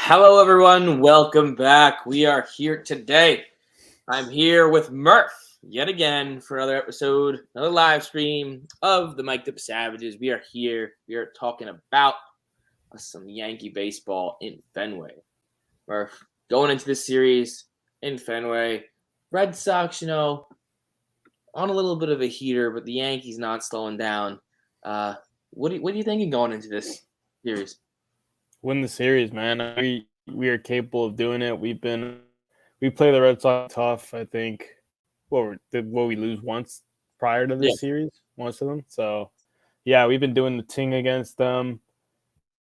Hello, everyone. Welcome back. We are here today. I'm here with Murph yet again for another episode, another live stream of the Mic'd Up Savages. We are here. We are talking about some Yankee baseball in Fenway. Murph, going into this series in Fenway, Red Sox, on a little bit of a heater, but the Yankees not slowing down. What are you thinking going into this series? Win the series, man. We are capable of doing it. We play the Red Sox tough. I think did we lose once prior to Yeah. this series, once of them. So yeah, we've been doing the ting against them.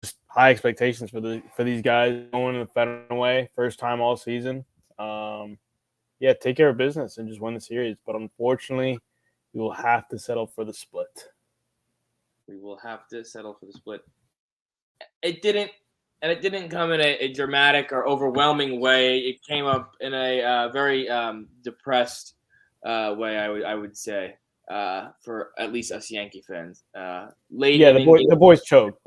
Just high expectations for these guys going in the Fenway first time all season. Yeah, take care of business and just win the series. But unfortunately, we will have to settle for the split. We will have to settle for the split. It didn't come in a dramatic or overwhelming way. It came up in a very depressed way. I would say for at least us Yankee fans. Late Yeah, the inning. boys choked.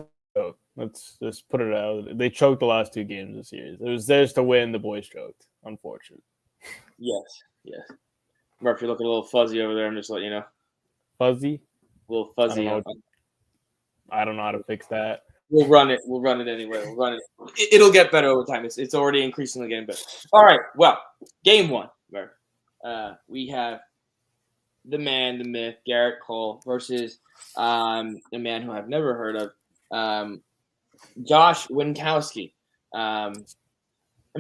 Let's just put it out. They choked the last two games of the series. It was theirs to win. The boys choked. Unfortunate. Yes. Murph, you're looking a little fuzzy over there. I'm just letting you know. Fuzzy. A little I don't fuzzy. know. I don't know how to fix that. We'll run it. We'll run it anyway. We'll run it. It'll get better over time. It's already increasingly getting better. All right. Well, game one, Murph. We have the man, the myth, Garrett Cole versus a man who I've never heard of, Josh Winkowski. And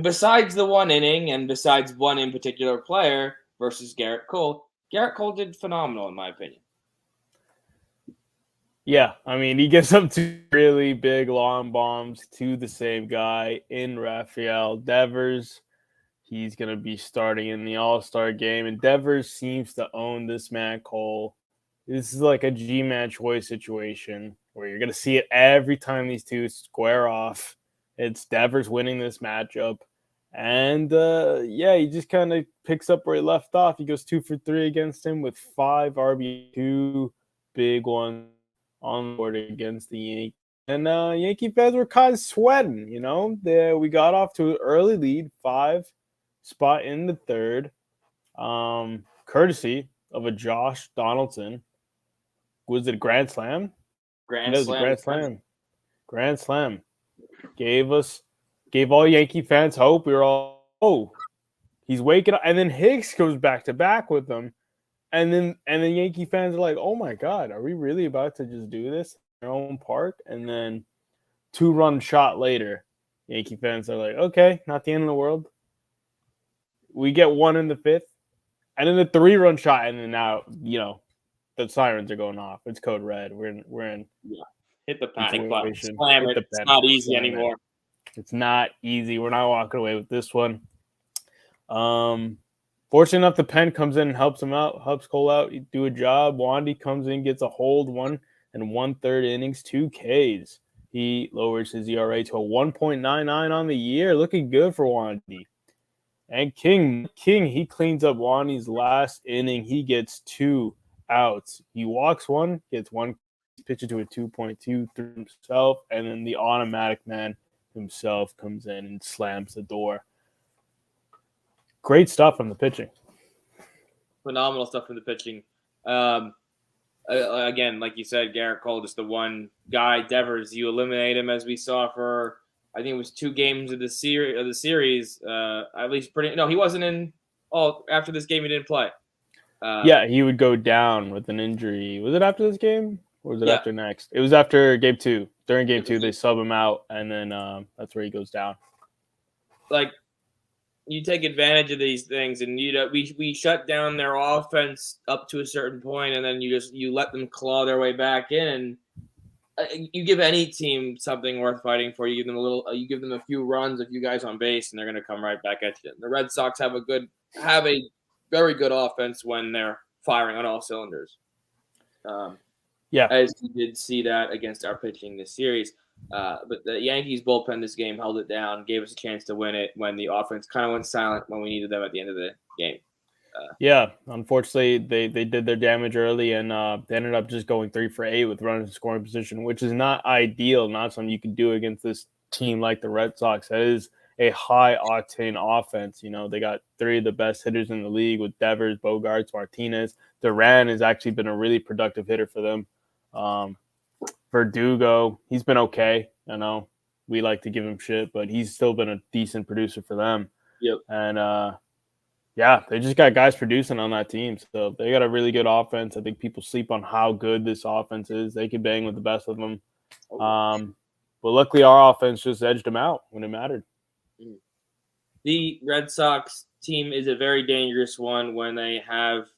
besides the one inning and besides one in particular player versus Garrett Cole did phenomenal in my opinion. Yeah, I mean, he gives up two really big long bombs to the same guy in Rafael Devers. He's going to be starting in the All-Star game, and Devers seems to own this man, Cole. This is like a G-man choice situation where you're going to see it every time these two square off. It's Devers winning this matchup. And, he just kind of picks up where he left off. He goes 2 for 3 against him with 5 RB2 big ones on the board against the Yankees. And Yankee fans were kind of sweating, we got off to an early lead, 5 spot in the third, courtesy of a Josh Donaldson. Was it a grand slam? Grand It was slam. a grand slam. Grand slam. Gave all Yankee fans hope. We were all, he's waking up. And then Hicks goes back to back with them. And then Yankee fans are like, oh my God, are we really about to just do this in our own park? And then 2-run shot later, Yankee fans are like, okay, not the end of the world. We get one in the fifth. And then the 3-run shot, and then now, the sirens are going off. It's code red. We're in. Yeah. Hit the panic button. Situation. Slam it. It's not easy anymore. It's not easy. We're not walking away with this one. Fortunate enough, the pen comes in and helps him out, helps Cole out, do a job. Wandy comes in, gets a hold, 1 1/3 innings, 2 Ks. He lowers his ERA to a 1.99 on the year. Looking good for Wandy. And King, he cleans up Wandy's last inning. He gets 2 outs. He walks 1, gets 1, pitches to a 2.2 through himself, and then the automatic man himself comes in and slams the door. Great stuff from the pitching. Phenomenal stuff from the pitching. Again, like you said, Garrett Cole, just the one guy. Devers, you eliminate him as we saw for, I think it was 2 games of the series. At least he wasn't in all after this game. He didn't play. He would go down with an injury. Was it after this game or was it after next? It was after game 2. During game 2, they sub him out, and then that's where he goes down. Like, you take advantage of these things, and we shut down their offense up to a certain point, and then you let them claw their way back in, and you give any team something worth fighting for. You give them a few runs, a few guys on base, and they're going to come right back at you. The Red Sox have a very good offense when they're firing on all cylinders. As you did see that against our pitching this series. But the Yankees bullpen this game held it down, gave us a chance to win it when the offense kind of went silent when we needed them at the end of the game. Unfortunately, they did their damage early, and they ended up just going 3 for 8 with runners in scoring position, which is not ideal, not something you can do against this team like the Red Sox that is a high octane offense. You know, they got three of the best hitters in the league with Devers, Bogarts, Martinez. Duran has actually been a really productive hitter for them. Verdugo, he's been okay. You know, we like to give him shit, but he's still been a decent producer for them. Yep. And yeah, they just got guys producing on that team. So they got a really good offense. I think people sleep on how good this offense is. They could bang with the best of them. But luckily, our offense just edged them out when it mattered. The Red Sox team is a very dangerous one when they have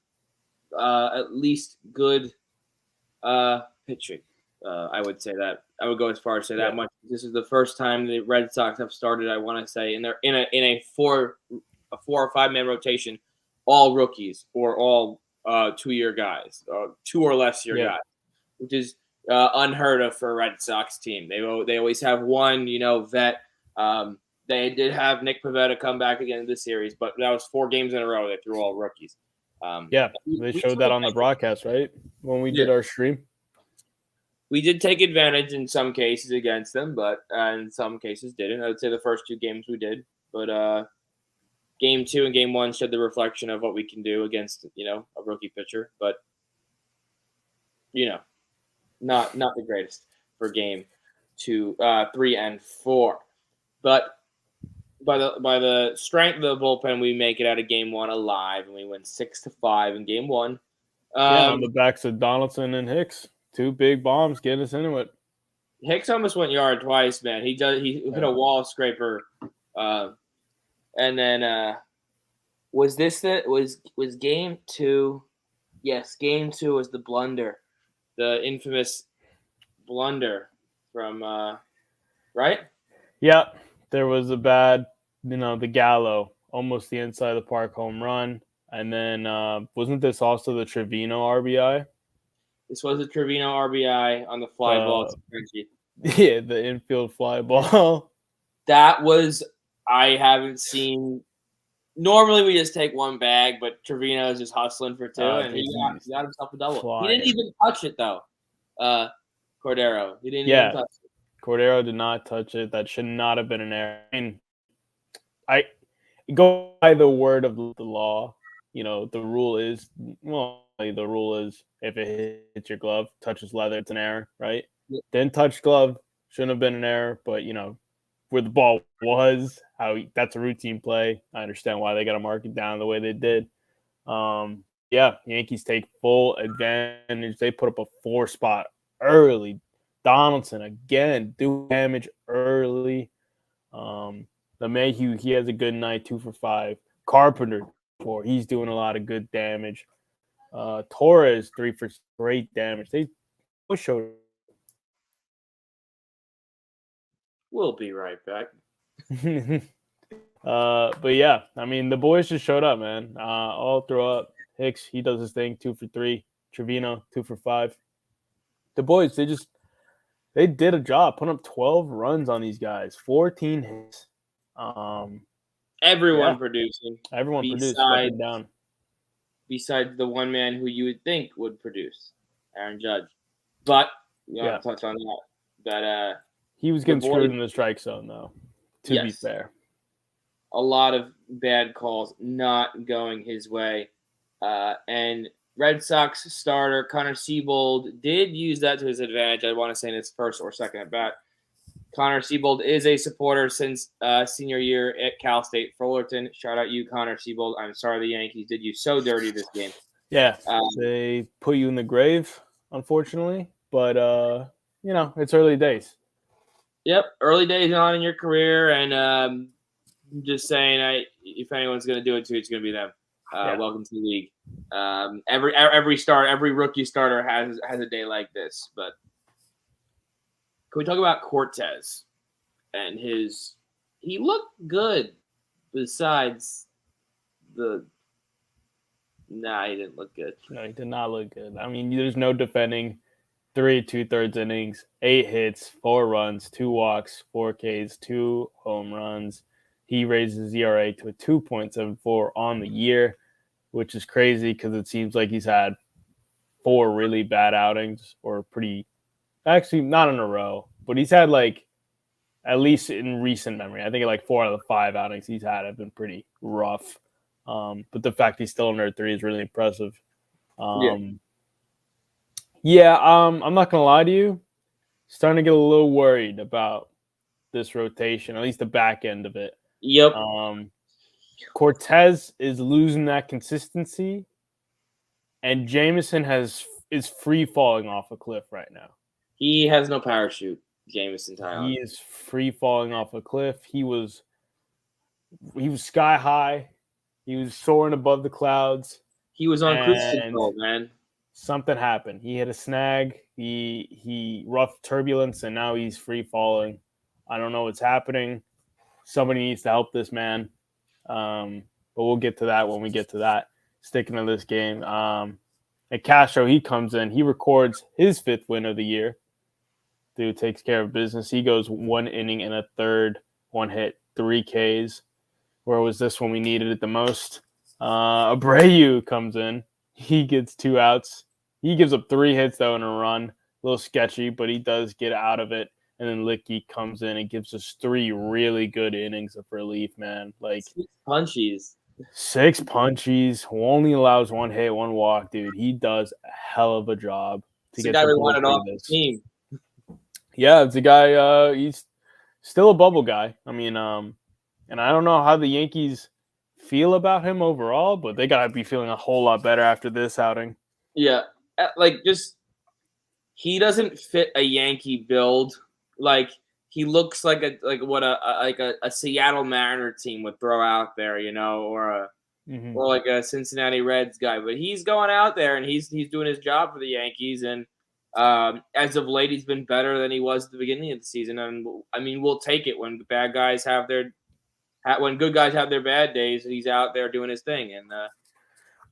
at least good pitching. I would say that. I would go as far as say that much. This is the first time the Red Sox have started, I want to say, and they're in a 4 or 5 man rotation, all rookies or all 2-year guys, 2 or less year guys, which is unheard of for a Red Sox team. They always have one, vet. They did have Nick Pivetta come back again in this series, but that was 4 games in a row. They threw all rookies. They showed that on the broadcast, right? When we did our stream. We did take advantage in some cases against them, but in some cases didn't. I would say the first 2 games we did, but game 2 and game 1 showed the reflection of what we can do against, a rookie pitcher, but not the greatest for game 2, 3, and 4. But by the strength of the bullpen, we make it out of game 1 alive, and we win 6-5 in game 1. On the backs of Donaldson and Hicks, 2 big bombs getting us into it. Hicks almost went yard twice, man. He hit a wall scraper, and then was game 2? Yes, game 2 was the blunder, the infamous blunder from right. Yeah, there was a bad, the Gallo, almost the inside of the park home run. And then wasn't this also the Trevino RBI? This was a Trevino RBI on the fly ball. Yeah, the infield fly ball. That was, I haven't seen. Normally we just take 1 bag, but Trevino is just hustling for 2, and he got himself a double. Flying. He didn't even touch it, though. Cordero. He didn't even touch it. Cordero did not touch it. That should not have been an error. I go by the word of the law. The rule is if it hits your glove, touches leather, it's an error, right? Yeah. Didn't touch glove, shouldn't have been an error, but where the ball was, that's a routine play. I understand why they got to mark it down the way they did. Yankees take full advantage. They put up a 4 spot early. Donaldson again do damage early. The Mayhew, he has a good night, 2 for 5. Carpenter 4, he's doing a lot of good damage. Torres 3 for great damage. They showed. We'll be right back. But yeah, I mean the boys just showed up, man. All throw up. Hicks, he does his thing, 2 for 3. Trevino 2 for 5. The boys, they did a job, putting up 12 runs on these guys, 14 hits. Everyone producing. Everyone produced up and down. Besides the one man who you would think would produce, Aaron Judge. But we want to touch on that. He was getting screwed in the strike zone, though, to be fair. A lot of bad calls not going his way. And Red Sox starter Connor Siebold did use that to his advantage, I want to say, in his first or second at bat. Connor Siebold is a supporter since senior year at Cal State Fullerton. Shout out you, Connor Siebold. I'm sorry the Yankees did you so dirty this game. Yeah, they put you in the grave, unfortunately. But, it's early days. Yep, early days on in your career. And just saying, if anyone's going to do it to you, it's going to be them. Welcome to the league. Every rookie starter has a day like this. But can we talk about Cortez and he looked good besides he didn't look good. No, he did not look good. I mean, there's no defending 3 2/3 innings, 8 hits, 4 runs, 2 walks, 4 Ks, 2 home runs. He raises ERA to a 2.74 on the year, which is crazy because it seems like he's had 4 really bad outings, or actually not in a row, but he's had at least in recent memory. I think like 4 out of the 5 outings he's had have been pretty rough. But the fact he's still under 3 is really impressive. Yeah. I'm not gonna lie to you. Starting to get a little worried about this rotation, at least the back end of it. Yep. Cortez is losing that consistency, and Jameson is free falling off a cliff right now. He has no parachute, Jameson Taillon. He is free falling off a cliff. He was sky high. He was soaring above the clouds. He was on cruise and control, man. Something happened. He hit a snag. He roughed turbulence, and now he's free falling. I don't know what's happening. Somebody needs to help this man. But we'll get to that when we get to that. Sticking to this game. And Castro, he comes in. He records his 5th win of the year. Dude takes care of business. He goes 1 inning and a third, 1 hit, 3 Ks. Where was this when we needed it the most? Abreu comes in. He gets 2 outs. He gives up 3 hits, though, in a run. A little sketchy, but he does get out of it. And then Licky comes in and gives us 3 really good innings of relief, man. Like 6 punchies. 6 punchies. Only allows 1 hit, 1 walk, dude. He does a hell of a job to get the guy we boys wanted through off the team. Yeah, it's a guy. He's still a bubble guy. I mean, and I don't know how the Yankees feel about him overall, but they gotta be feeling a whole lot better after this outing. Yeah, he doesn't fit a Yankee build. Like he looks like a Seattle Mariner team would throw out there, or like a Cincinnati Reds guy. But he's going out there and he's doing his job for the Yankees. And as of late, he's been better than he was at the beginning of the season. And I mean, we'll take it when the bad guys when good guys have their bad days. He's out there doing his thing. And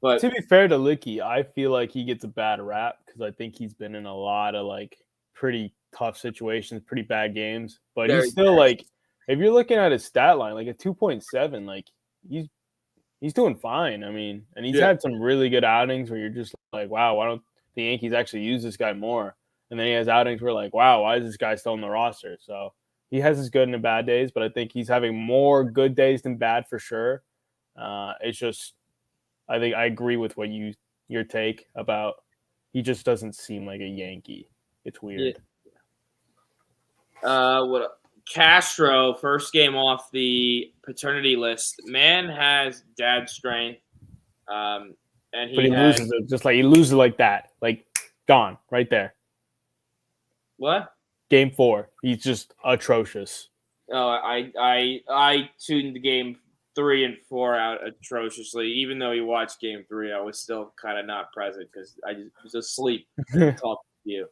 but to be fair to Licky, I feel like he gets a bad rap because I think he's been in a lot of like pretty tough situations, pretty bad games. But he's still like, if you're looking at his stat line, like a 2.7, like he's doing fine. I mean, and he's had some really good outings where you're just like, wow, why don't the Yankees actually use this guy more? And then he has outings where like, wow, why is this guy still on the roster? So he has his good and bad days, but I think he's having more good days than bad for sure. It's just, I think I agree with what your take about he just doesn't seem like a Yankee. It's weird. Castro, first game off the paternity list. Man has dad strength. And he loses it just like he loses like that. Like gone right there. What? Game 4. He's just atrocious. Oh, I tuned the game 3 and 4 out atrociously. Even though you watched game 3, I was still kind of not present because I just was asleep talking to you.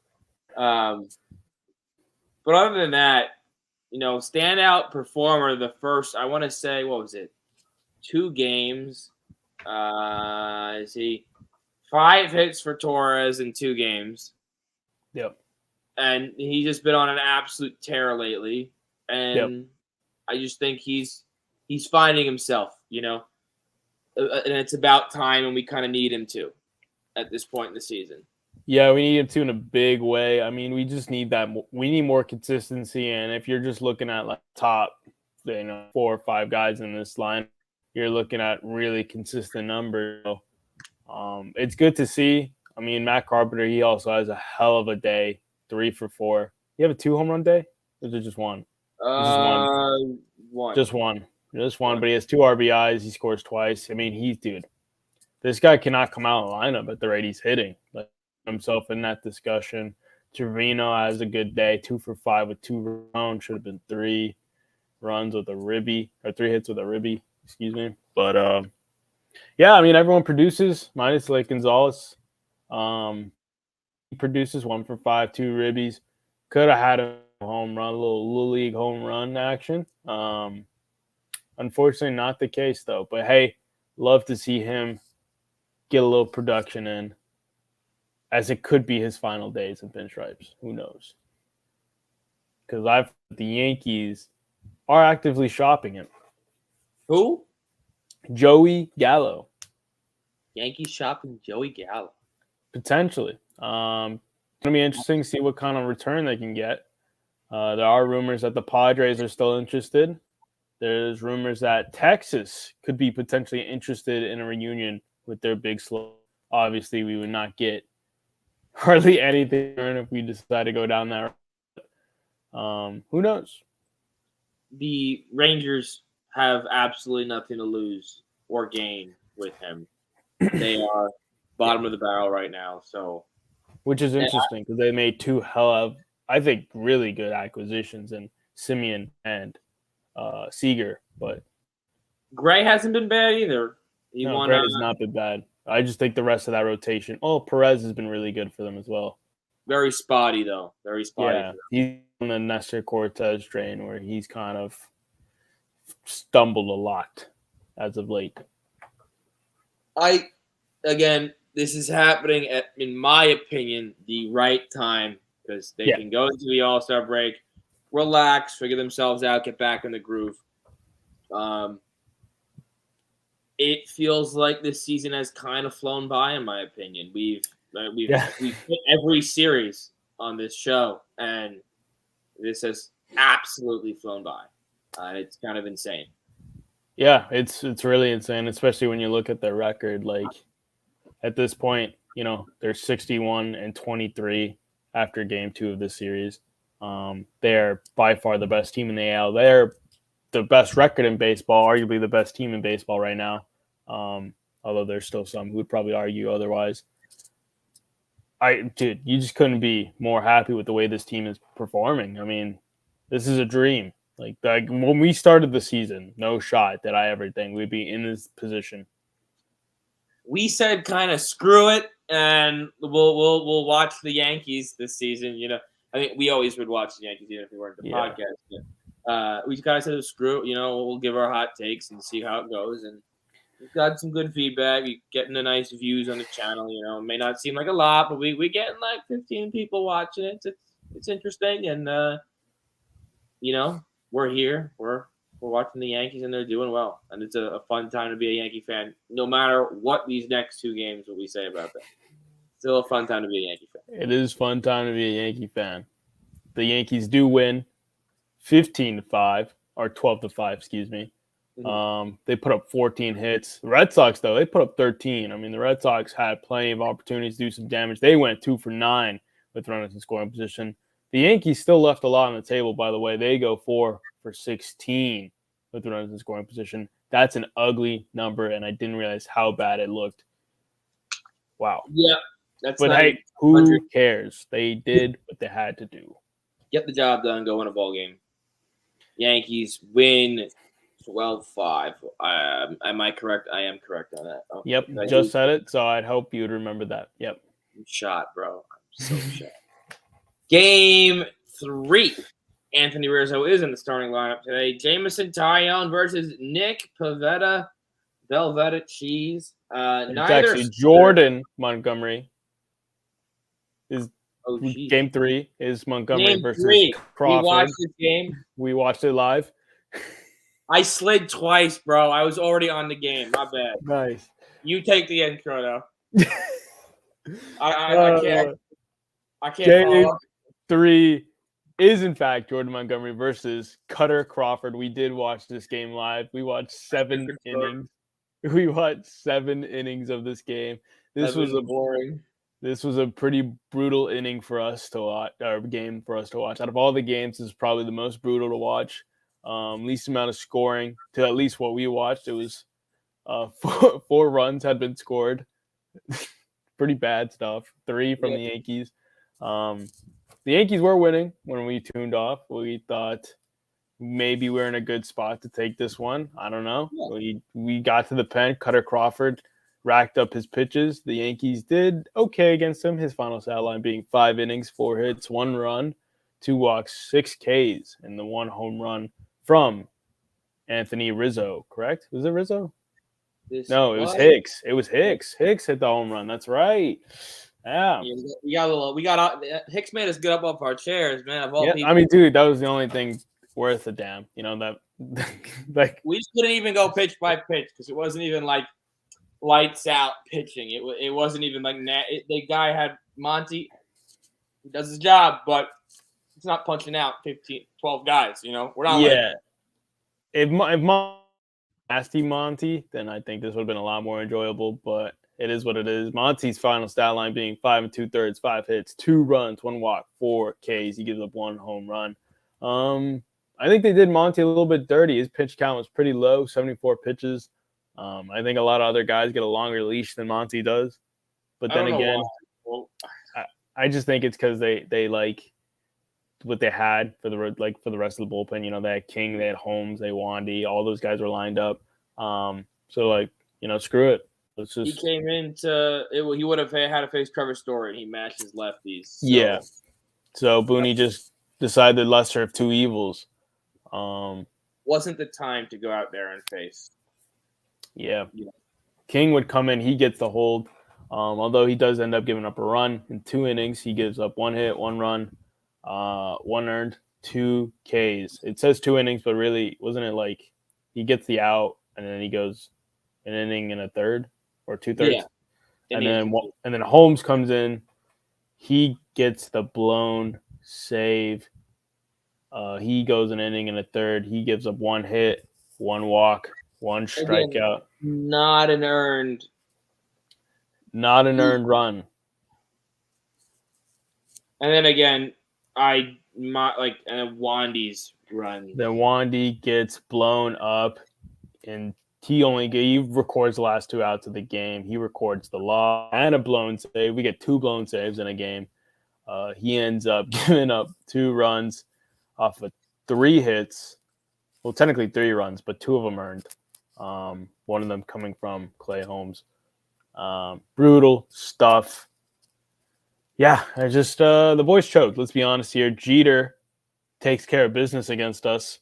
But other than that, standout performer the first, I want to say, what was it? 2 games. Is he 5 hits for Torres in 2 games? Yep. And he's just been on an absolute tear lately. And I just think he's finding himself, and it's about time, and we kind of need him to at this point in the season. Yeah, we need him to in a big way. I mean, we just need that. We need more consistency. And if you're just looking at like top, 4 or 5 guys in this line, you're looking at really consistent numbers. It's good to see. I mean, Matt Carpenter, he also has a hell of a day. 3 for 4. You have a 2 home run day? Or is it just 1? One. Just one. But he has 2 RBIs. He scores twice. I mean, this guy cannot come out of the lineup at the rate he's hitting. Like himself in that discussion. Trevino has a good day. 2 for 5 with 2 runs. Should have been 3 runs with a ribby, or 3 hits with a ribby. Excuse me. But I mean, everyone produces minus like Gonzalez. He produces 1 for 5, 2 ribbies. Could have had a home run, a little league home run action. Unfortunately, not the case though. But hey, love to see him get a little production in, as it could be his final days in pinstripes. Who knows? Because the Yankees are actively shopping him. Who? Joey Gallo. Yankees shopping Joey Gallo. Potentially. It's going to be interesting to see what kind of return they can get. There are rumors that the Padres are still interested. There's rumors that Texas could be potentially interested in a reunion with their big slow. Obviously, we would not get hardly anything if we decide to go down that route. Who knows? The Rangers have absolutely nothing to lose or gain with him. They are bottom of the barrel right now. So, which is interesting because they made two I think, really good acquisitions in Simeon and Seager. But Gray hasn't been bad either. Gray has not been bad. I just think the rest of that rotation. Oh, Perez has been really good for them as well. Very spotty though. Very spotty. Yeah, he's on the Nestor Cortez train where he's kind of stumbled a lot as of late. This is happening at, in my opinion, the right time because they can go into the All-Star break, relax, figure themselves out, get back in the groove. It feels like this season has kind of flown by, in my opinion. We've put every series on this show, and this has absolutely flown by. It's kind of insane. Yeah, it's really insane, especially when you look at their record. Like at this point, they're 61-23 after Game 2 of this series. They're by far the best team in the AL. They're the best record in baseball, arguably the best team in baseball right now. Although there's still some who would probably argue otherwise. You just couldn't be more happy with the way this team is performing. I mean, this is a dream. Like when we started the season, no shot did I ever think we'd be in this position. We said kind of screw it, and we'll watch the Yankees this season. I mean, we always would watch the Yankees even if we weren't the podcast. But, we kind of said screw it. We'll give our hot takes and see how it goes. And we've got some good feedback. We're getting the nice views on the channel. It may not seem like a lot, but we getting like 15 people watching it. It's interesting, and we're here. We're watching the Yankees, and they're doing well. And it's a fun time to be a Yankee fan, no matter what these next two games will we say about them. Still a fun time to be a Yankee fan. It is fun time to be a Yankee fan. The Yankees do win 15-5 or 12-5, excuse me. Mm-hmm. They put up 14 hits. The Red Sox, though, they put up 13. I mean, the Red Sox had plenty of opportunities to do some damage. They went 2 for 9 with runners in scoring position. The Yankees still left a lot on the table, by the way. They go 4 for 16 with runners in scoring position. That's an ugly number, and I didn't realize how bad it looked. Wow. Yeah. But hey, who cares? They did what they had to do. Get the job done, go win a ball game. Yankees win 12-5. Am I correct? I am correct on that. Okay. Yep, just said it, so I'd hope you would remember that. Yep. I'm shot, bro. I'm so shot. Game 3. Anthony Rizzo is in the starting lineup today. Jameson Taillon versus Nick Pivetta. Velveeta Cheese. It's actually Jordan Montgomery. Game 3 is Montgomery versus Crawford. We watched this game. We watched it live. I slid twice, bro. I was already on the game. My bad. Nice. You take the intro, though. I can't Game 3 is, in fact, Jordan Montgomery versus Cutter Crawford. We did watch this game live. We watched 7 innings. We watched 7 innings of this game. This was boring. This was a pretty brutal inning for us to watch, or game for us to watch. Out of all the games, this is probably the most brutal to watch. Least amount of scoring to at least what we watched. It was 4 runs had been scored. Pretty bad stuff. 3 from the Yankees. The Yankees were winning when we tuned off. We thought maybe we're in a good spot to take this one. I don't know. Yeah. We got to the pen. Cutter Crawford racked up his pitches. The Yankees did okay against him. His final stat line being 5 innings, 4 hits, 1 run, 2 walks, 6 Ks, and the 1 home run from Anthony Rizzo. Correct? Was it Rizzo? It was Hicks. It was Hicks. Hicks hit the home run. That's right. Yeah. We got Hicks made us get up off our chairs, man. Of all people. I mean, dude, that was the only thing worth a damn. That like we just couldn't even go pitch by pitch because it wasn't even like lights out pitching. It wasn't even like the guy had Monty. He does his job, but it's not punching out 15, 12 guys. We're not like Yeah. If nasty Monty, then I think this would have been a lot more enjoyable. But it is what it is. Monty's final stat line being 5 2/3, 5 hits, 2 runs, 1 walk, 4 Ks. He gives up 1 home run. I think they did Monty a little bit dirty. His pitch count was pretty low, 74 pitches. I think a lot of other guys get a longer leash than Monty does. But then again, I just think it's because they like what they had for the rest of the bullpen. They had King, they had Holmes, they had Wandy. All those guys were lined up. So screw it. He came into it. He would have had to face Trevor Story, and he matched his lefties. So. Yeah. So Booney just decided the lesser of two evils. Wasn't the time to go out there and face. Yeah. King would come in. He gets the hold. Although he does end up giving up a run in 2 innings, he gives up 1 hit, 1 run, 1 earned, 2 Ks. It says 2 innings, but really, wasn't it like he gets the out and then he goes an inning and a third or 2/3? Yeah. And then Holmes comes in. He gets the blown save. He goes an inning and a third. He gives up 1 hit, 1 walk, 1 strikeout. Not an earned run. And then again, and then Wandy's run. Then Wandy gets blown up, and he records the last 2 outs of the game. He records the loss and a blown save. We get 2 blown saves in a game. He ends up giving up 2 runs off of 3 hits. Well, technically 3 runs, but 2 of them earned. One of them coming from Clay Holmes. Brutal stuff. Yeah, I just the boys choked. Let's be honest here. Jeter takes care of business against us.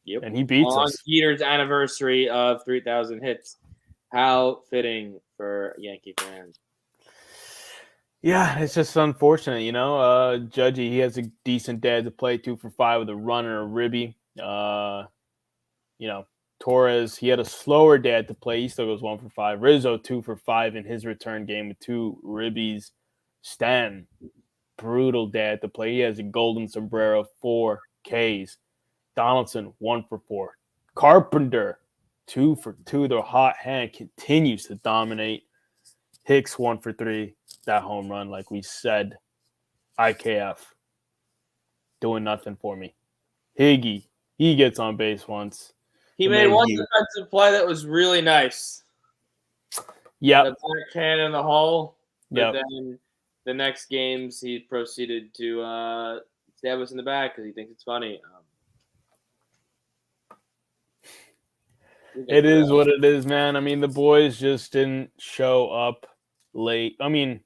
Yep. And he beats us. On Jeter's anniversary of 3,000 hits. How fitting for Yankee fans. Yeah, it's just unfortunate, Judgy, he has a decent dad to play 2 for 5 with a run and a ribby. Torres, he had a slower dad to play. He still goes 1 for 5. Rizzo, 2 for 5 in his return game with 2 ribbies. Stan, brutal dad to play. He has a golden sombrero, 4 Ks. Donaldson, 1 for 4. Carpenter, 2 for 2. The hot hand continues to dominate. Hicks, 1 for 3. That home run, like we said. IKF, doing nothing for me. Higgy, he gets on base once. He made one defensive play that was really nice. Yeah. The backhand in the hole. But then the next games, he proceeded to stab us in the back because he thinks it's funny. It is what it is, man. I mean, the boys just didn't show up late. I mean,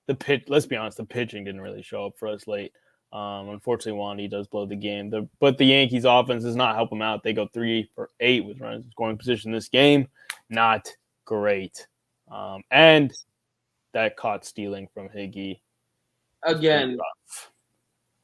let's be honest, the pitching didn't really show up for us late. Unfortunately, Wandy does blow the game. But the Yankees offense does not help them out. They go 3 for 8 with runners in scoring position this game. Not great. And that caught stealing from Higgy. Again,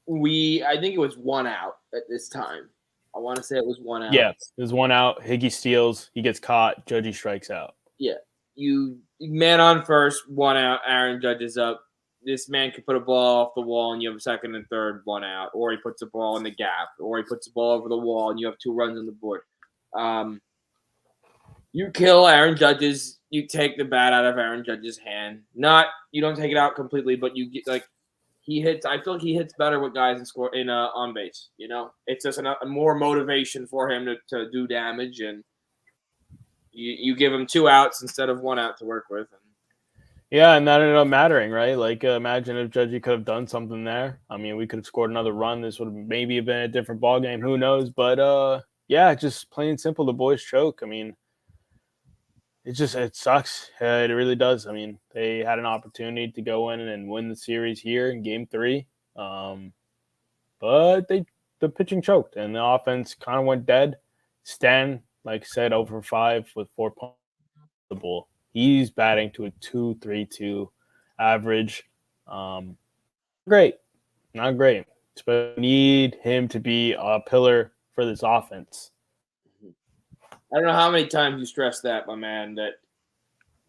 I think it was 1 out at this time. I want to say it was 1 out. Yeah, there's 1 out. Higgy steals. He gets caught. Judgy strikes out. Yeah. You man on first, 1 out. Aaron Judge is up. This man could put a ball off the wall and you have a second and third, 1 out. Or he puts a ball in the gap. Or he puts a ball over the wall and you have 2 runs on the board. You kill Aaron Judge's. You take the bat out of Aaron Judge's hand. You don't take it out completely, but you get he hits. I feel like he hits better with guys on base. It's just a more motivation for him to do damage, and you give him 2 outs instead of 1 out to work with. Yeah, and that ended up mattering, right? Imagine if Judgy could have done something there. I mean, we could have scored another run. This would have maybe been a different ball game. Who knows? But yeah, just plain and simple, the boys choke. I mean, it sucks. It really does. I mean, they had an opportunity to go in and win the series here in Game 3, but the pitching choked and the offense kind of went dead. Stan, like I said, over 5 with 4 points on the ball. He's batting to a 2.32 average. Great, not great. But need him to be a pillar for this offense. I don't know how many times you stress that, my man, that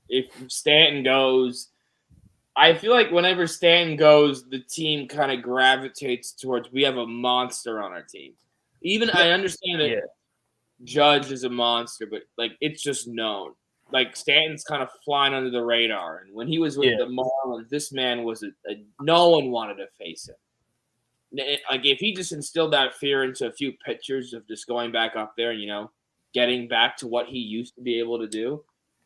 if Stanton goes, I feel like whenever Stanton goes, the team kind of gravitates towards we have a monster on our team. Even I understand that Yeah. Judge is a monster, but like it's just known. Like Stanton's kind of flying under the radar, and when he was with Yeah. the Marlins, this man was no one wanted to face him. Like if he just instilled that fear into a few pitchers of just going back up there and getting back to what he used to be able to do.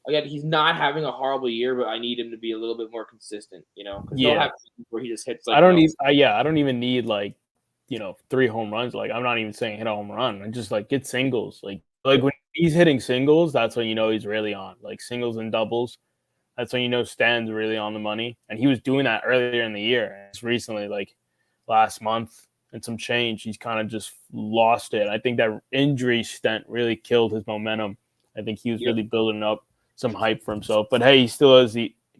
Again, he's not having a horrible year, but I need him to be a little bit more consistent. Because he'll have seasons where he just hits like I don't even need like 3 home runs. Like I'm not even saying hit a home run. I just like get singles. Like when he's hitting singles, that's when he's really on. Like singles and doubles, that's when Stan's really on the money. And he was doing that earlier in the year. Just recently, like last month and some change, he's kind of just lost it. I think that injury stint really killed his momentum. I think he was really building up some hype for himself. But hey, he still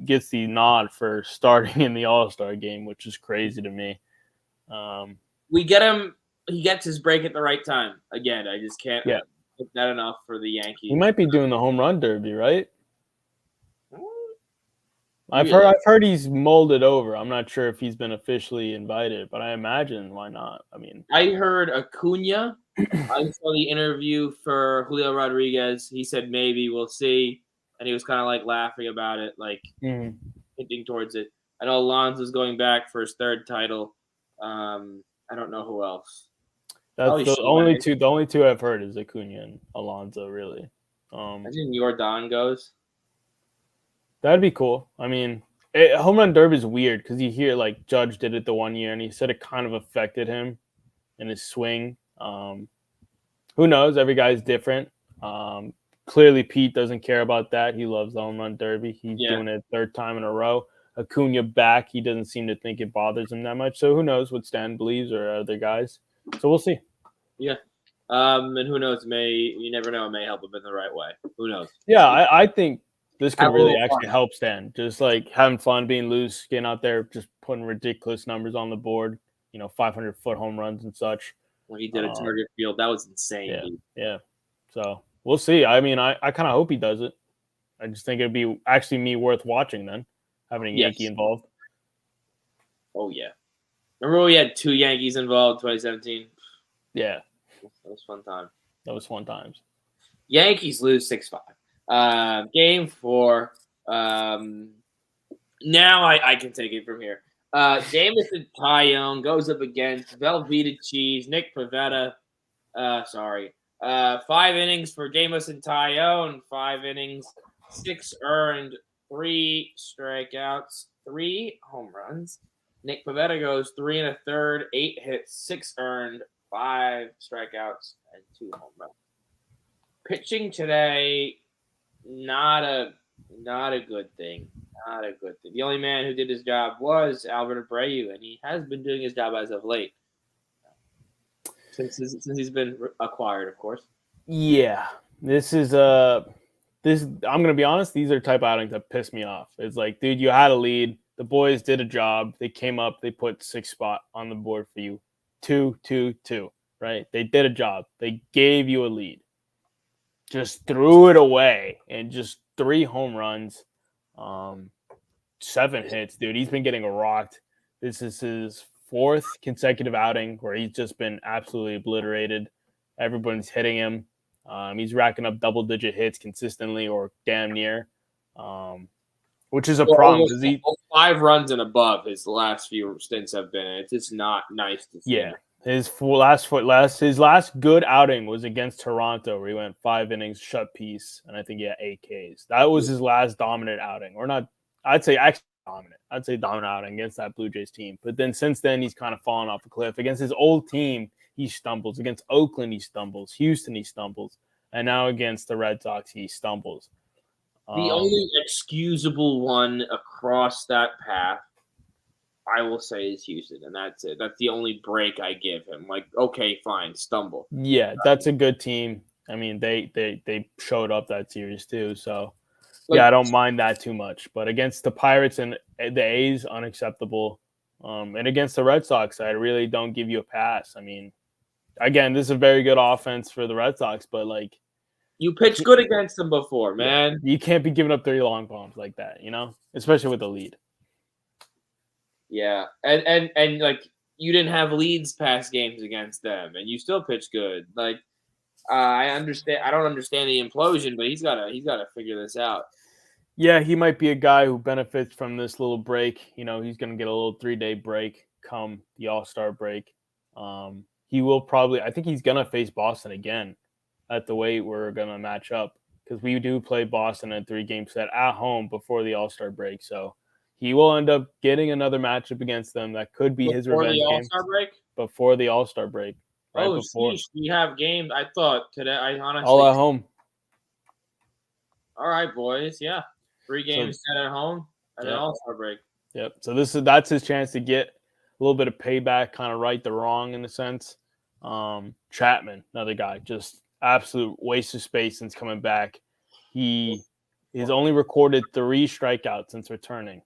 gets the nod for starting in the All-Star game, which is crazy to me. We get him. He gets his break at the right time. Again, I just can't put that enough for the Yankees. He might be doing the home run derby, right? I've heard he's molded over. I'm not sure if he's been officially invited, but I imagine why not? I mean, I heard Acuna. I saw the interview for Julio Rodriguez. He said maybe we'll see, and he was kind of like laughing about it, like hinting towards it. I know Alonso's going back for his 3rd title. I don't know who else. That's the only two. The only two I've heard is Acuna and Alonso. Really, imagine Jordan goes. That'd be cool. I mean, home run derby is weird because you hear like Judge did it the one year, and he said it kind of affected him in his swing. Who knows? Every guy's different. Clearly, Pete doesn't care about that. He loves the home run derby. He's doing it 3rd time in a row. Acuna back. He doesn't seem to think it bothers him that much. So who knows what Stan believes or other guys. So we'll see. Yeah. And who knows? You never know. It may help him in the right way. Who knows? Yeah, I think this could really actually help Stan. Just like having fun, being loose, getting out there, just putting ridiculous numbers on the board. 500-foot home runs and such. When he did a target field, that was insane. Yeah. So we'll see. I mean, I kind of hope he does it. I just think it'd be actually me worth watching then, having a Yankee involved. Oh yeah. Remember when we had 2 Yankees involved in 2017? Yeah. That was fun time. That was fun times. Yankees lose 6-5. Game 4. Now I can take it from here. Jameson Taillon goes up against Velveeta Cheese, Nick Pivetta. 5 innings for Jameson Taillon, 5 innings, 6 earned, 3 strikeouts, 3 home runs. Nick Pivetta goes 3 1/3, 8 hits, 6 earned, 5 strikeouts, and 2 home runs. Pitching today, not a good thing. Not a good thing. The only man who did his job was Albert Abreu, and he has been doing his job as of late. Since he's been acquired, of course. Yeah. I'm gonna be honest, these are type of outings that piss me off. It's like, dude, you had a lead. The boys did a job. They came up, they put 6th spot on the board for you. 2-2-2, right? They did a job. They gave you a lead. Just threw it away and just 3 home runs, 7 hits, dude. He's been getting rocked. This is his 4th consecutive outing where he's just been absolutely obliterated. Everyone's hitting him. He's racking up double-digit hits consistently or damn near, which is a problem. 5 runs and above his last few stints have been. It's just not nice to see. Yeah. His last good outing was against Toronto, where he went 5 innings, shut piece, and I think he had 8 Ks. That was his last dominant outing, or not. I'd say actually dominant. I'd say dominant outing against that Blue Jays team. But then since then, he's kind of fallen off a cliff. Against his old team, he stumbles. Against Oakland, he stumbles. Houston, he stumbles, and now against the Red Sox, he stumbles. The only excusable one across that path, I will say, is Houston, and that's it. That's the only break I give him. Like, okay, fine, stumble. Yeah, that's a good team. I mean, they showed up that series too, so I don't mind that too much. But against the Pirates and the A's, unacceptable. And against the Red Sox, I really don't give you a pass. I mean, again, this is a very good offense for the Red Sox, but like, you pitched good against them before, man. You can't be giving up 3 long bombs like that, especially with the lead. Yeah, and like you didn't have leads past games against them, and you still pitched good. Like I understand. I don't understand the implosion, but he's gotta figure this out. Yeah, he might be a guy who benefits from this little break. He's going to get a little 3-day break come the All-Star break. He will probably, I think he's going to face Boston again at the way we're going to match up because we do play Boston in a 3-game set at home before the All-Star break. So he will end up getting another matchup against them. That could be his Before the revenge All game Star break. before the All-Star break, right Oh, before. sheesh, we have games. I thought today. I All honestly. at home. All right, boys. Yeah, 3 So, games set at home and then yeah. All Star break. Yep. So that's his chance to get a little bit of payback, kind of right the wrong in a sense. Chapman, another guy, just absolute waste of space since coming back. He has only recorded 3 strikeouts since returning.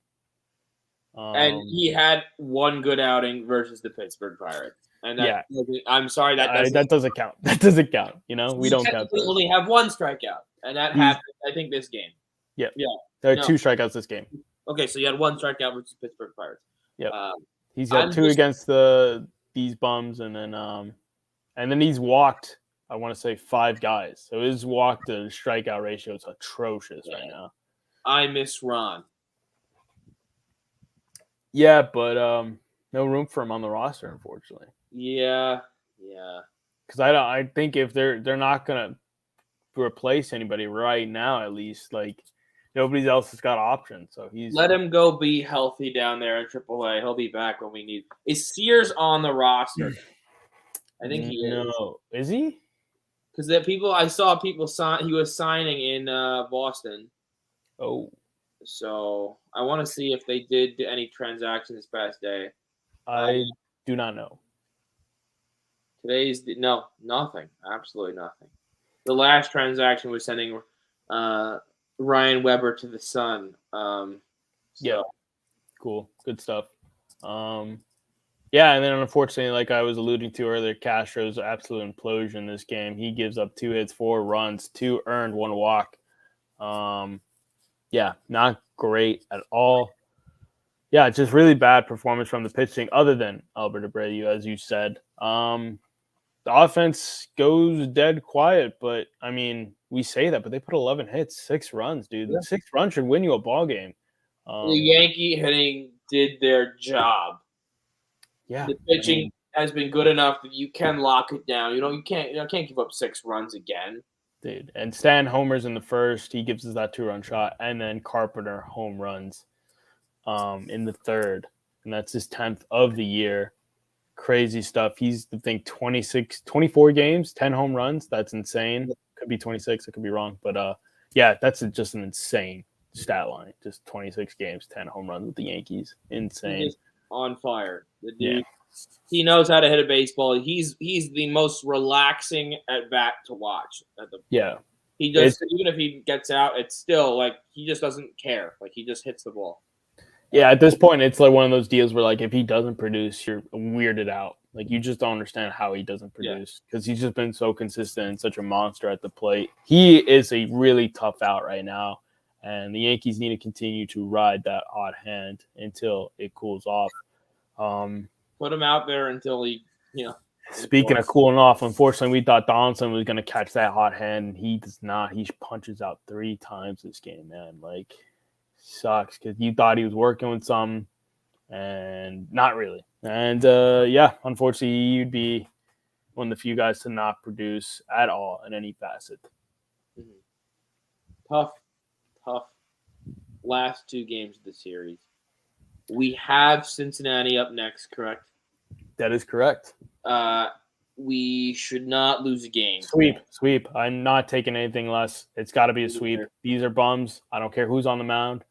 And he had one good outing versus the Pittsburgh Pirates. And that, I'm sorry, that doesn't count. That doesn't count. We don't count those. Only have one strikeout, and that happened. I think this game. Yep. Yeah. There are 2 strikeouts this game. Okay, so you had one strikeout versus Pittsburgh Pirates. Yep. He's got 2 against these bums, and then he's walked. I want to say 5 guys. So his walk to strikeout ratio is atrocious right now. I miss Ron. Yeah, but no room for him on the roster, unfortunately. Yeah. Because I think if they're not gonna replace anybody right now, at least like nobody else has got options. So let him go be healthy down there in AAA. He'll be back when we need. Is Sears on the roster? I think he is. No, is he? Because I saw people sign. He was signing in Boston. Oh. So I want to see if they did any transactions this past day. I do not know. Nothing. Absolutely nothing. The last transaction was sending Ryan Weber to the Sun. Yeah, cool, good stuff. Yeah, and then unfortunately, like I was alluding to earlier, Castro's absolute implosion this game. He gives up 2 hits, 4 runs, 2 earned, 1 walk. Yeah, not great at all. Yeah, just really bad performance from the pitching, other than Albert Abreu, as you said. The offense goes dead quiet, but I mean, we say that, but they put 11 hits, 6 runs, dude. Yeah. 6 runs should win you a ball game. The Yankee hitting did their job. Yeah, the pitching has been good enough that you can lock it down. You can't give up 6 runs again. Dude, and Stan homers in the first. He gives us that 2-run shot, and then Carpenter home runs in the third, and that's his 10th of the year. Crazy stuff. He's, I think, 24 games, 10 home runs. That's insane. Could be 26. I could be wrong. But, yeah, that's just an insane stat line. Just 26 games, 10 home runs with the Yankees. Insane. He's on fire. The dude, he knows how to hit a baseball. He's the most relaxing at bat to watch. He does. Even if he gets out, it's still like he just doesn't care. Like he just hits the ball. Yeah, at this point, it's like one of those deals where, like, if he doesn't produce, you're weirded out. Like, you just don't understand how he doesn't produce because he's just been so consistent and such a monster at the plate. He is a really tough out right now, and the Yankees need to continue to ride that hot hand until it cools off. Put him out there until he, Speaking of cooling off, unfortunately, we thought Donaldson was going to catch that hot hand, and he does not. He punches out 3 times this game, man. Like, sucks because you thought he was working with some, and not really. And yeah, unfortunately, you'd be one of the few guys to not produce at all in any facet. Tough last 2 games of the series. We have Cincinnati up next, correct? That is correct. We should not lose a game. Sweep. I'm not taking anything less. It's got to be a sweep. These are bums. I don't care who's on the mound.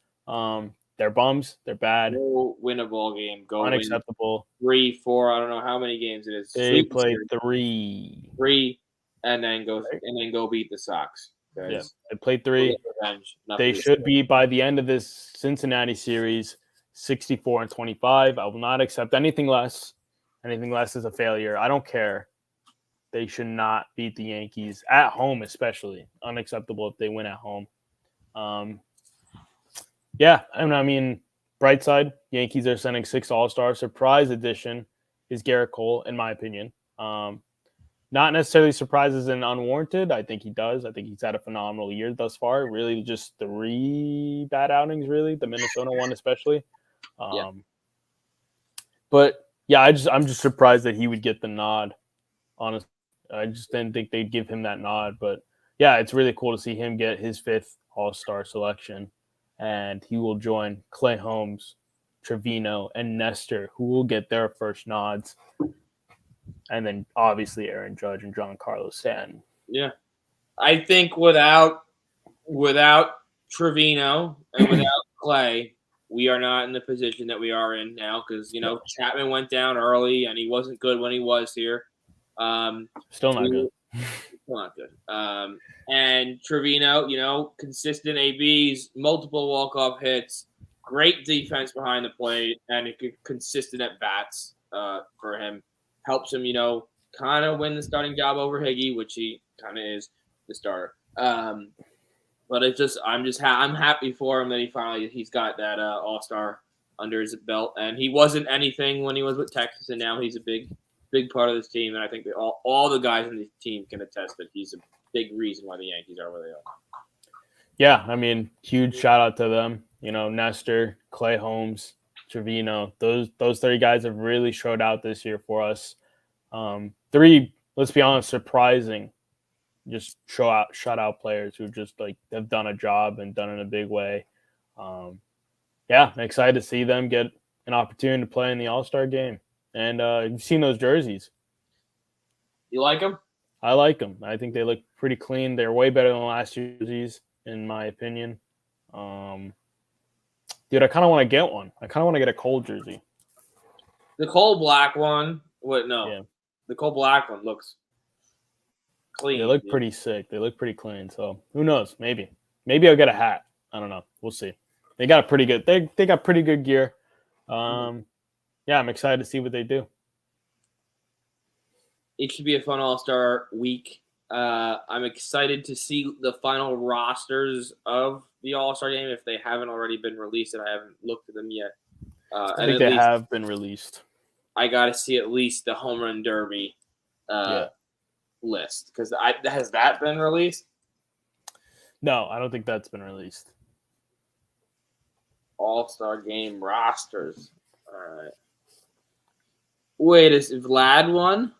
They're bums. They're bad. Go win a ball game. Go unacceptable. Win 3, 4. I don't know how many games it is. They played 3. 3, and then go beat the Sox. Yeah, they played 3. They should be by the end of this Cincinnati series 64-25. I will not accept anything less. Anything less is a failure. I don't care. They should not beat the Yankees at home, especially. Unacceptable if they win at home. Yeah, and I mean, bright side, Yankees are sending 6 All-Stars. Surprise addition is Garrett Cole, in my opinion. Not necessarily surprises and unwarranted. I think he does. I think he's had a phenomenal year thus far. Really, just 3 bad outings, really. The Minnesota one, especially. Yeah. But yeah, I'm just surprised that he would get the nod. Honestly, I just didn't think they'd give him that nod. But yeah, it's really cool to see him get his 5th All-Star selection, and he will join Clay Holmes, Trevino, and Nestor, who will get their first nods. And then obviously Aaron Judge and Giancarlo Stanton. Yeah. I think without Trevino and without Clay, we are not in the position that we are in now because, Chapman went down early and he wasn't good when he was here. Still not good. Still not good. And Trevino, consistent ABs, multiple walk-off hits, great defense behind the plate, and consistent at bats for him. Helps him, kind of win the starting job over Higgy, which he kind of is the starter. But I'm happy for him that he's got that All-Star under his belt, and he wasn't anything when he was with Texas, and now he's a big part of this team, and I think that all the guys on the team can attest that he's a big reason why the Yankees are where they are. Yeah, I mean, huge shout out to them. Nestor, Clay Holmes, Trevino, those 3 guys have really showed out this year for us. 3, let's be honest, surprising, just shutout players who just have done a job and done it in a big way. Yeah, I'm excited to see them get an opportunity to play in the All-Star game. And you've seen those jerseys. You like them? I like them. I think they look pretty clean. They're way better than last year's jerseys, in my opinion. Dude, I kind of want to get one. I kind of want to get a Cole jersey. The Cole black one. No. Yeah. The Cole black one looks clean. They look pretty sick. They look pretty clean. So who knows? Maybe I'll get a hat. I don't know. We'll see. They got pretty good. They got pretty good gear. Yeah, I'm excited to see what they do. It should be a fun All-Star week. I'm excited to see the final rosters of the All-Star game if they haven't already been released, and I haven't looked at them yet. I think they have been released. I got to see at least the Home Run Derby list because has that been released? No, I don't think that's been released. All-Star game rosters. All right. Wait, is Vlad one?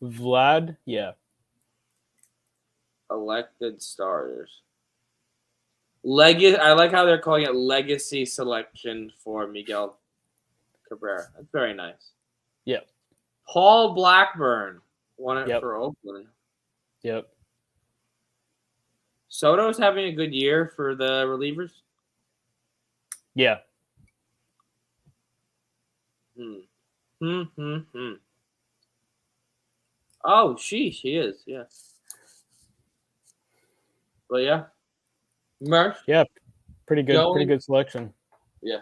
Vlad, yeah. Elected starters. I like how they're calling it legacy selection for Miguel Cabrera. That's very nice. Yep. Paul Blackburn won it for Oakland. Yep. Soto's having a good year for the relievers. Yeah. Oh, she is, yeah. But yeah. Murph? Yeah, pretty good selection. Yeah.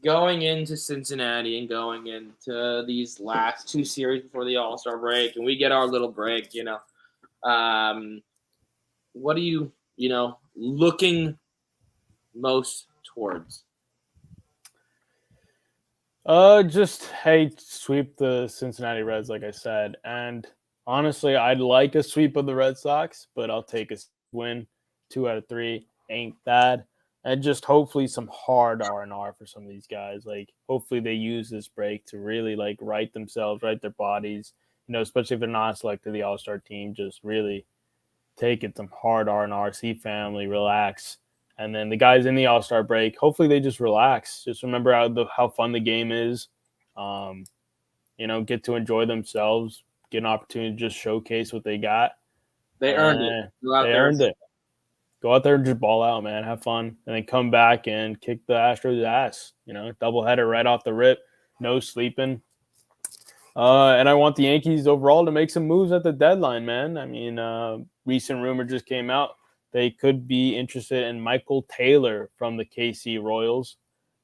Going into Cincinnati and going into these last 2 series before the All-Star break, and we get our little break, what are you, looking most towards? Just sweep the Cincinnati Reds, like I said. And honestly, I'd like a sweep of the Red Sox, but I'll take a win. 2 out of 3 ain't bad. And just hopefully some hard R&R for some of these guys. Hopefully they use this break to really right themselves, right their bodies. Especially if they're not selected to the All-Star team, just really take it some hard R&R, see family, relax. And then the guys in the All-Star break, hopefully they just relax. Just remember how fun the game is. Get to enjoy themselves, get an opportunity to just showcase what they got. They earned it. They earned it. Go out there and just ball out, man. Have fun. And then come back and kick the Astros' ass. Doubleheader right off the rip. No sleeping. And I want the Yankees overall to make some moves at the deadline, man. I mean, recent rumor just came out. They could be interested in Michael Taylor from the KC Royals.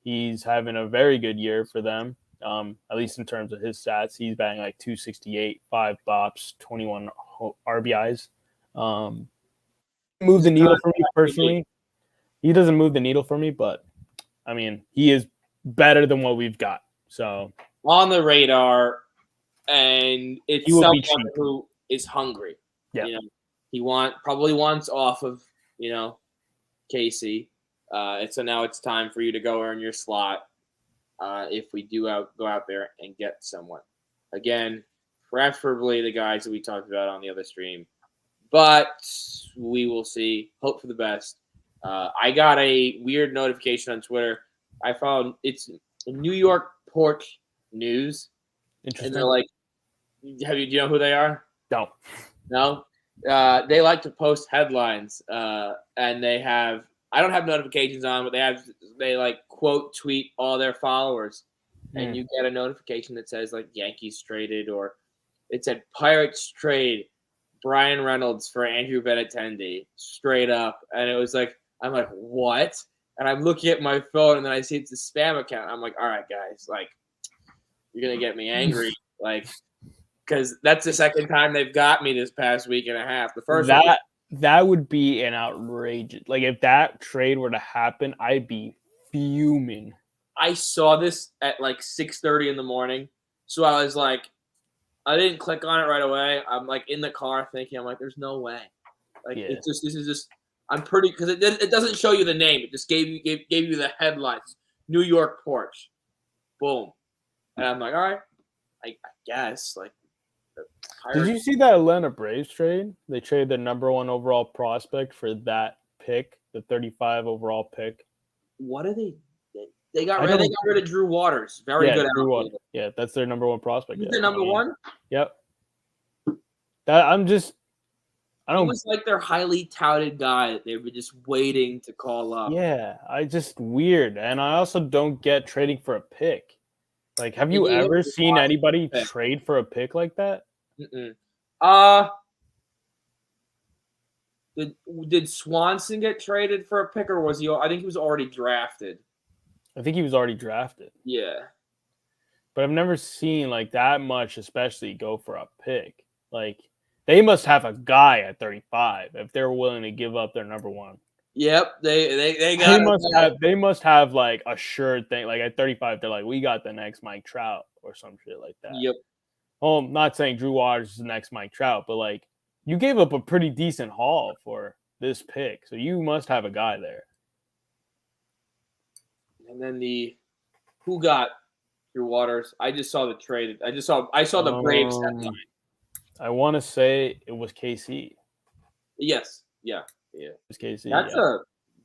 He's having a very good year for them, at least in terms of his stats. He's batting .268, 5 bops, 21 RBIs. Move the needle for me personally. He doesn't move the needle for me, but I mean, he is better than what we've got. So on the radar, and it's He will be someone cheap. who is hungry. Yeah. You know, he probably wants off of, Casey. So now it's time for you to go earn your slot. If we do go out there and get someone, again, preferably the guys that we talked about on the other stream, but we will see. Hope for the best. I got a weird notification on Twitter. I found it's New York Pork News, and Interesting. they're like, do you know who they are? No. No. They like to post headlines, and they have. I don't have notifications on, but they like quote tweet all their followers, and you get a notification that says like Yankees traded, or it said Pirates trade Brian Reynolds for Andrew Benintendi straight up, and it was like I'm like what? And I'm looking at my phone, and then I see it's a spam account. I'm like, all right, guys, like you're gonna get me angry, like. Because that's the second time they've got me this past week and a half. The first one, that would be an outrageous. Like if that trade were to happen, I'd be fuming. I saw this at like 6:30 in the morning, so I was like, I didn't click on it right away. I'm like in the car thinking, I'm like, there's no way. Like it's just this is just. I'm pretty because it doesn't show you the name. It just gave you the headlines. New York Porch, boom, and I'm like, all right, I guess like. Did you see that Atlanta Braves trade? They traded their number 1 overall prospect for that pick, the 35 overall pick. What are they? They got rid of Drew Waters. Very good. Drew Waters. Yeah, that's their number 1 prospect. He's the number 1. Yep. I don't. He was like their highly touted guy that they were just waiting to call up. Yeah, just weird, and I also don't get trading for a pick. Like, have you ever seen anybody trade for a pick like that? Did Swanson get traded for a pick, or was he? I think he was already drafted. I think he was already drafted. Yeah, but I've never seen like that much, especially go for a pick. Like they must have a guy at 35 if they're willing to give up their number 1. Yep, They must have like a sure thing. Like at 35, they're like, we got the next Mike Trout or some shit like that. Yep. Well, I'm not saying Drew Waters is the next Mike Trout, but like you gave up a pretty decent haul for this pick, so you must have a guy there. And then who got Drew Waters? I just saw the trade. I saw the Braves headline. I want to say it was KC. Yes. Yeah. It's KC. That's a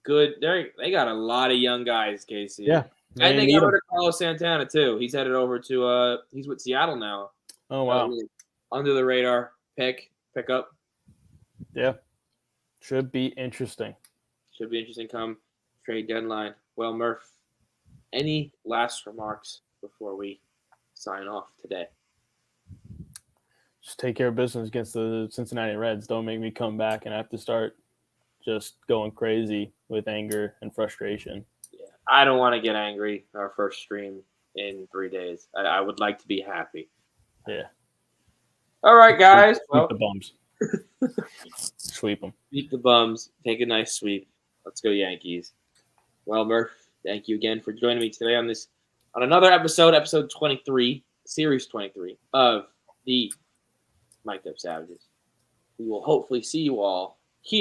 good. They got a lot of young guys, KC. Yeah. And they got rid of Carlos Santana too. He's headed over to he's with Seattle now. Oh wow. Under the radar pickup. Yeah. Should be interesting. Come trade deadline. Well, Murph, any last remarks before we sign off today? Just take care of business against the Cincinnati Reds. Don't make me come back and have to start just going crazy with anger and frustration. Yeah, I don't want to get angry our first stream in 3 days. I would like to be happy. Yeah. All right, guys. Sweep the bums. Sweep them. Sweep the bums. Take a nice sweep. Let's go Yankees. Well, Murph, thank you again for joining me today on another episode 23, series 23 of the Mic'd Up Savages. We will hopefully see you all